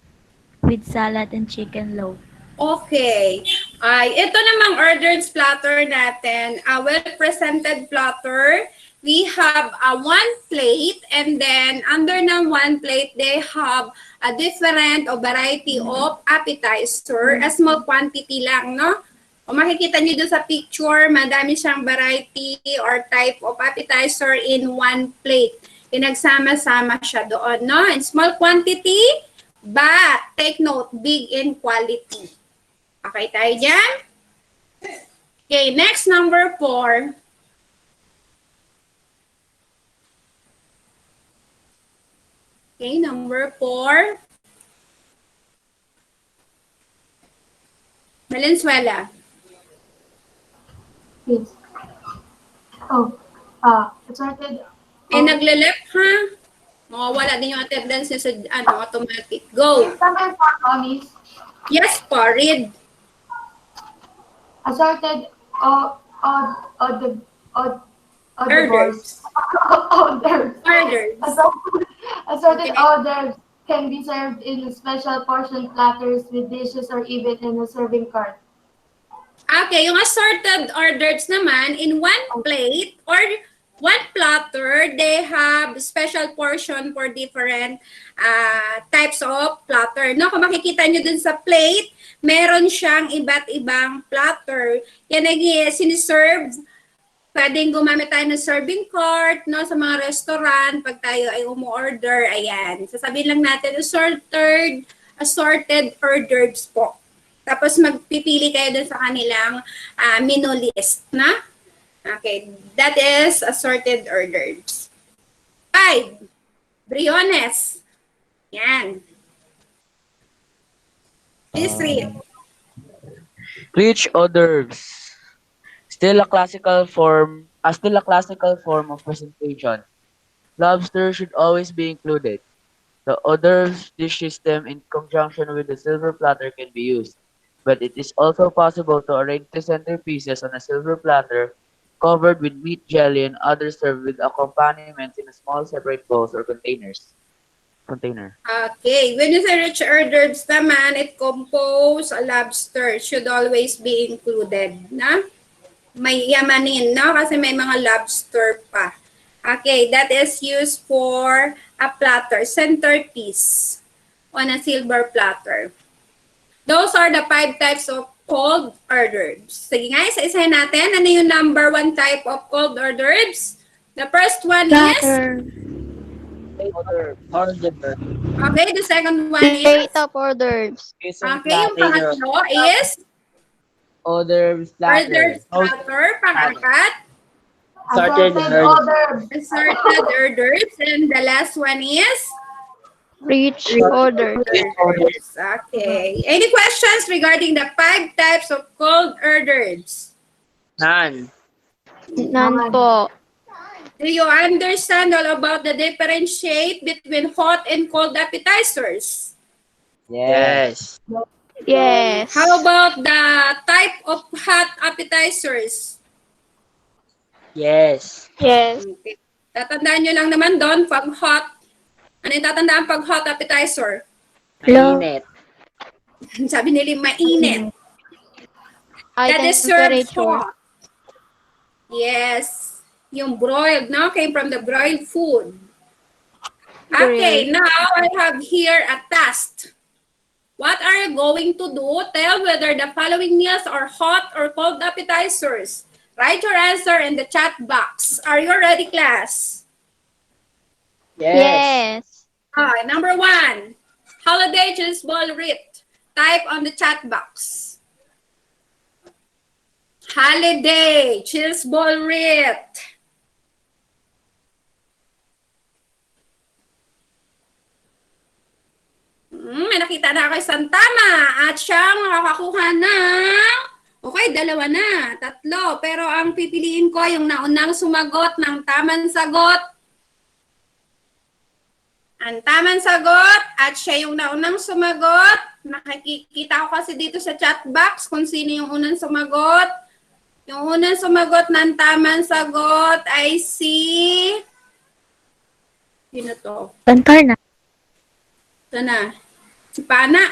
with salad and chicken loaf. Okay. Ito namang ordered platter natin. A well-presented platter. We have a one plate and then under ng one plate, they have a different or variety of appetizer. A small quantity lang, no? O makikita nyo doon sa picture, madami siyang variety or type of appetizer in one plate. Pinagsama-sama siya doon, no? In small quantity, but take note, big in quality. Okay tayo dyan? Okay, next, number 4. Okay, number 4. Valenzuela. Yes. Assorted. Naglalep ha? Mawawala din yung attendance niya sa automatic. Go. Tama yung part, Miss. Yes po, read. Assorted orders. Orders. Assorted Okay. orders can be served in special portion platters with dishes or even in a serving cart. Okay, yung assorted orders naman, in one plate or one platter, they have special portion for different types of platter. No, kung makikita nyo dun sa plate, meron siyang iba't ibang platter. Yan ay siniserve. Pwedeng gumamit tayo ng serving cart, no, sa mga restaurant, pag tayo ay umu-order, ayan. Sasabihin lang natin, assorted orders po. Tapos magpipili kayo dun sa kanilang menu list, na? Okay, that is assorted orders. 5, briones. Yan. Please read. Rich hors d'oeuvres. Still a classical form of presentation. Lobster should always be included. The hors d'oeuvres dish system in conjunction with the silver platter can be used, but it is also possible to arrange the centerpieces on a silver platter covered with meat jelly and others served with accompaniments in a small separate bowls or container. Okay, when you say rich hors d'oeuvres naman, it compose a lobster should always be included, na? May yamanin, no? Kasi may mga lobster pa. Okay, that is used for a platter, centerpiece on a silver platter. Those are the 5 types of cold hors d'oeuvres. Sige nga, isa-isahin natin. Ano yung number 1 type of cold hors d'oeuvres? The first one is? Okay, the second one is? Plate of hors d'oeuvres. Okay, yung pangatlo is? Hors d'oeuvres platter. Pang-apat. Assorted orders. Assorted hors d'oeuvres. And the last one is? Rich hors d'oeuvres. Okay. Any questions regarding the 5 types of cold hors d'oeuvres? None. None po. Do you understand all about the differentiate between hot and cold appetizers? Yes. Yes. How about the type of hot appetizers? Yes. Yes. Okay. Tatandaan nyo lang naman doon, pag hot, ano yung tatandaan pag hot appetizer? Mainit. Sabi nila mainit. High That is served temperature. hot. Yes. Yung broiled, no? Came from the broiled food. Okay, Grilled. now I have here a task. What are you going to do? Tell whether the following meals are hot or cold appetizers. Write your answer in the chat box. Are you ready, class? Yes. Number 1. Holiday cheese ball writ. Type on the chat box. Holiday cheese ball writ. May nakita na ako isang tama at siyang makakakuha ng, okay, 2 na, 3. Pero ang pipiliin ko yung naunang sumagot ng tamang sagot. Ang tamang sagot at siya yung naunang sumagot. Nakikita ko kasi dito sa chat box kung sino yung unang sumagot. Yung unang sumagot ng tamang sagot ay si... Sino to? Bantar na. Ito na. Si Pana.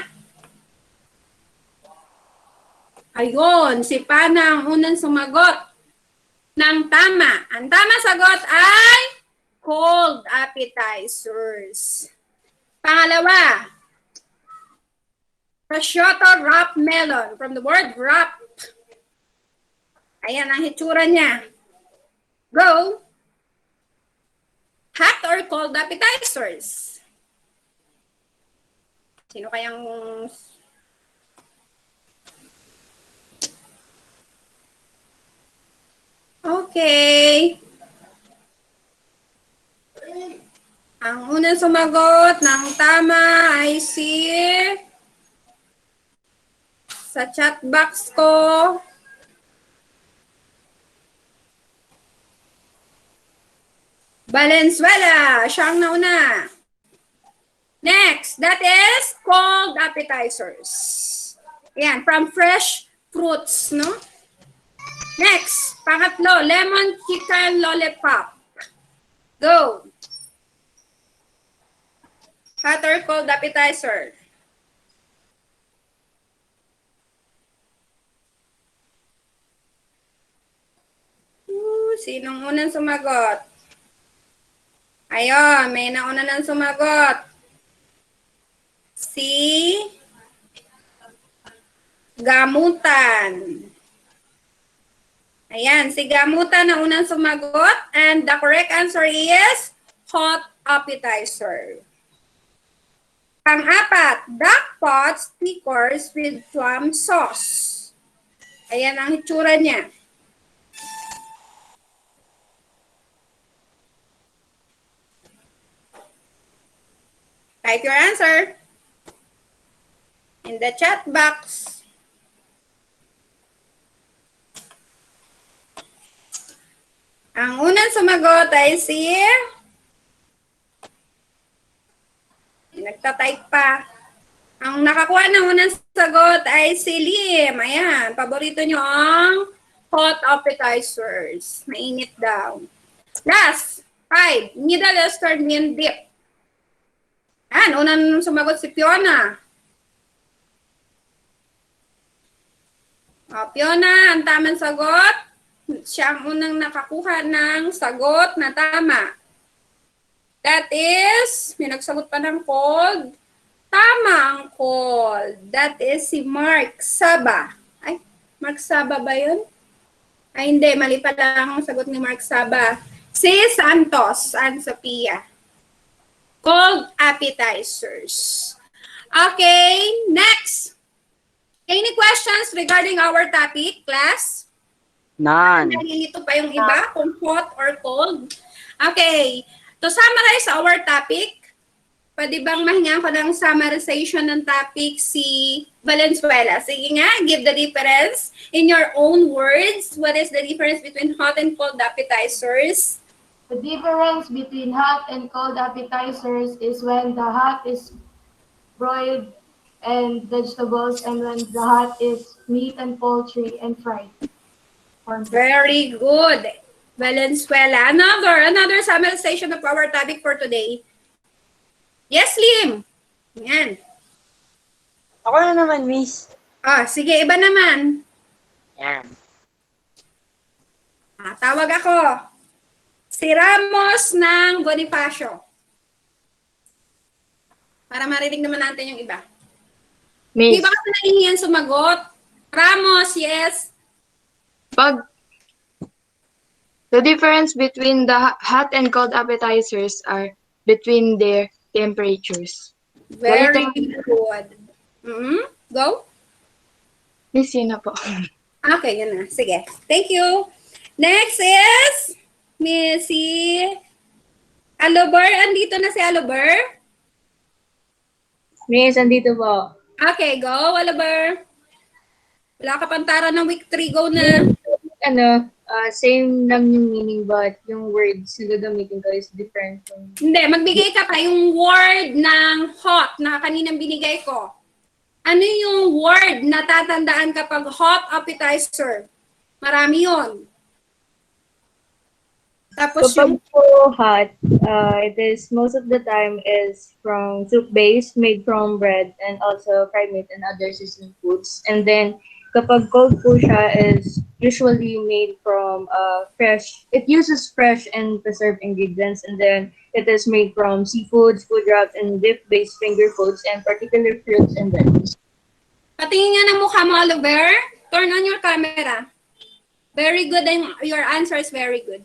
Ayun, si Pana ang unang sumagot ng tama. Ang tama sagot ay cold appetizers. Pangalawa, prosciutto wrap melon. From the word wrap. Ayan ang hitsura niya. Go. Hot or cold appetizers? Sino kayang... Okay. Ang unang sumagot ng tama ay si... Sa chat box ko... Valenzuela. Siyang nauna. Next, that is cold appetizers. Ayan, from fresh fruits, no? Next, pangatlo, lemon chicken lollipop. Go. Hot or cold appetizer? Sinong unang sumagot? Ayun, may nauna nang sumagot. Si Gamutan. Ayan, si Gamutan na unang sumagot. And the correct answer is hot appetizer. Pang-apat, duck pot stickers with plum sauce. Ayan ang hitsura niya. Type your answer in the chat box. Ang unang sumagot ay si... Nagtatype pa. Ang nakakuha ng unang sagot ay si Lim. Ayan, paborito nyo ang hot appetizers. Mainit daw. Last, 5. Middle Eastern meal dip. Ayan, unang sumagot si Fiona. Fiona, ang tamang sagot. Siya ang unang nakakuha ng sagot na tama. That is, may nagsagot pa ng cold. Tama ang cold. That is si Mark Saba. Ay, Mark Saba ba yun? Ay, hindi. Mali pa lang ang sagot ni Mark Saba. Si Santos and Sophia. Cold appetizers. Okay, next. Any questions regarding our topic, class? None. Nalilito pa yung iba kung hot or cold. Okay, to summarize our topic, pwede bang mahingan ko ng summarization ng topic si Valenzuela? Sige nga, give the difference in your own words. What is the difference between hot and cold appetizers? The difference between hot and cold appetizers is when the hot is broiled and vegetables, and when the hot is meat and poultry and fried. Very good. Valenzuela. Another summarization of our topic for today. Yes, Lim. Yan. Ako na naman, Miss. Sige, iba naman. Yan. Tawag ako. Si Ramos ng Bonifacio. Para marinig naman natin yung iba. Miss, Di ba kasi nahihiyan sumagot? Ramos, yes. the difference between the hot and cold appetizers are between their temperatures. Very good. Go. Miss, yun na po. Okay, yun na. Sige. Thank you. Next is Missy Alobar. Andito na si Alobar. Miss, andito po. Okay, go, Alobar. Wala ka pantara ng week 3. Go na. Same lang yung meaning but yung words na gagamitin ko is different. Hindi, magbigay ka pa yung word ng hot na kaninang binigay ko. Ano yung word na tatandaan kapag hot appetizer? Marami yun. Tapos Kapag po hot, it is most of the time is from soup base made from bread and also fried meat and other seasoned foods. And then kapag cold po siya is usually made from fresh. It uses fresh and preserved ingredients, and then it is made from seafoods, food wraps, and dip-based finger foods, and particular fruits and veggies. patingin nga ng mukha mo, Oliver. Turn on your camera. Very good. And your answer is very good.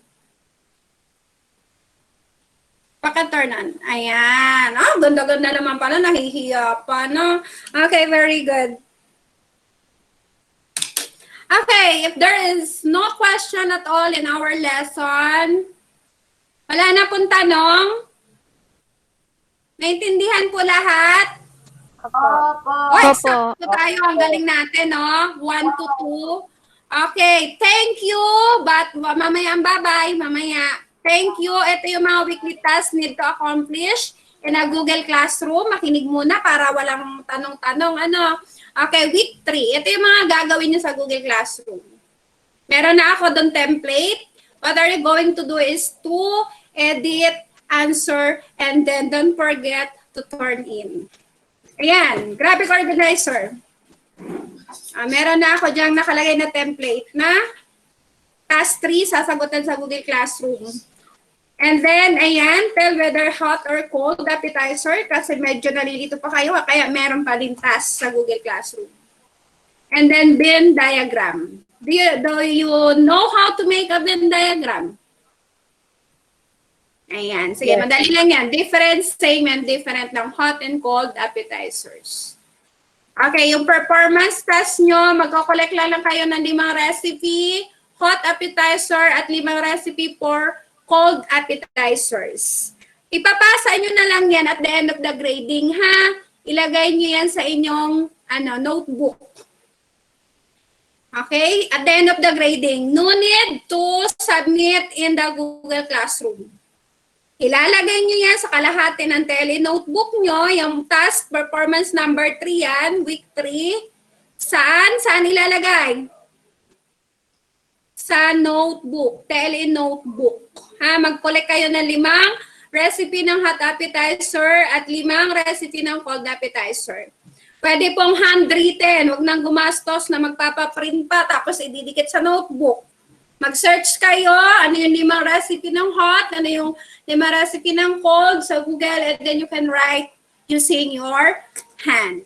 Paka-turn on. Ayan. Ganda-ganda naman pala. Nahihiya pa, no? Okay, very good. Okay, if there is no question at all in our lesson, wala na pong tanong? Naintindihan po lahat? Opo. Oy, sakto tayo. Ang galing natin, no? 1 to 2. Okay, thank you. But mamaya, bye-bye. Mamaya. Thank you. Ito yung mga weekly tasks need to accomplish in a Google Classroom. Makinig muna para walang tanong-tanong. Okay, week 3. Ito yung mga gagawin nyo sa Google Classroom. Meron na ako doon template. What are you going to do is to edit, answer, and then don't forget to turn in. Ayan, graphic organizer. Meron na ako diyang nakalagay na template na task 3 sasagutan sa Google Classroom. And then, ayan, tell whether hot or cold appetizer kasi medyo nalilito pa kayo kaya meron pa din task sa Google Classroom. And then, Venn diagram. Do you know how to make a Venn diagram? Ayan, sige, yes. Madali lang yan. Different, same, and different ng hot and cold appetizers. Okay, yung performance test nyo, magko-collect lang kayo ng 5 recipe, hot appetizer at 5 recipe for cold appetizers. Ipapasa nyo na lang yan at the end of the grading, ha? Ilagay nyo yan sa inyong notebook. Okay? At the end of the grading, no need to submit in the Google Classroom. Ilalagay nyo yan sa kalahati ng TLE notebook nyo, yung task performance number 3 yan, week 3. Saan ilalagay? Sa notebook, TLE notebook. Mag-collect kayo ng 5 recipe ng hot appetizer at 5 recipe ng cold appetizer. Pwede pong handwritten, huwag nang gumastos na magpapaprint pa tapos ididikit sa notebook. Mag-search kayo, ano yung 5 recipe ng hot, ano yung 5 recipe ng cold sa Google, and then you can write using your hand.